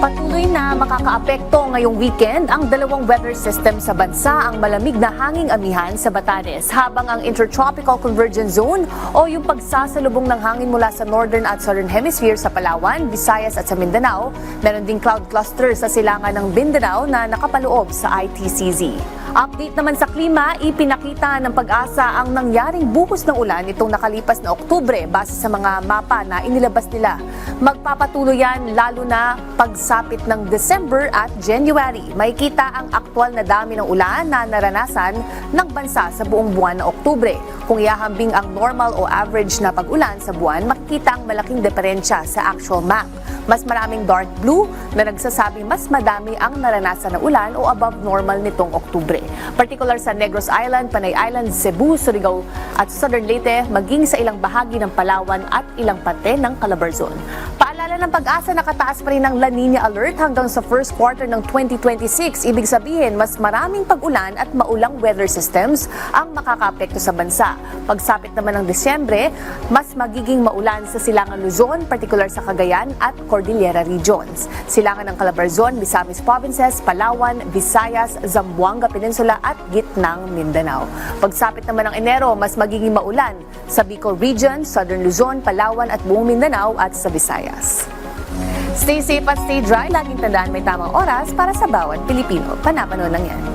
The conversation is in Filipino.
Patuloy na makakaapekto ngayong weekend ang dalawang weather system sa bansa, ang malamig na hanging amihan sa Batanes, habang ang Intertropical Convergence Zone o yung pagsasalubong ng hangin mula sa Northern at Southern Hemisphere sa Palawan, Visayas at sa Mindanao. Meron ding cloud cluster sa silangan ng Mindanao na nakapaloob sa ITCZ. Update naman sa klima, ipinakita ng Pag-asa ang nangyaring buhos ng ulan itong nakalipas na Oktubre base sa mga mapa na inilabas nila. Magpapatuloy yan lalo na pagsapit ng December at January. Makikita ang aktwal na dami ng ulan na naranasan ng bansa sa buong buwan ng Oktubre. Kung ihahambing ang normal o average na pag-ulan sa buwan, makikita ang malaking diferensya sa actual map. Mas maraming dark blue na nagsasabing mas madami ang naranasan na ulan o above normal nitong Oktubre. Particular sa Negros Island, Panay Island, Cebu, Surigao at Southern Leyte, maging sa ilang bahagi ng Palawan at ilang parte ng Calabarzon. Paalala ng Pag-asa, nakataas pa rin ang La Nina Alert hanggang sa first quarter ng 2026. Ibig sabihin, mas maraming pag-ulan at maulang weather systems ang makakaapekto sa bansa. Pagsapit naman ng Disyembre, mas magiging maulan sa silangan Luzon, particular sa Cagayan at Cordillera Regions. Silangan ng Calabarzon, Misamis Provinces, Palawan, Visayas, Zamboanga Peninsula at gitnang Mindanao. Pagsapit naman ng Enero, mas magiging maulan sa Bicol Region, Southern Luzon, Palawan at buong Mindanao at sa Visayas. Stay safe at stay dry. Laging tandaan, may tamang oras para sa bawat Pilipino. Panapanahon lang yan.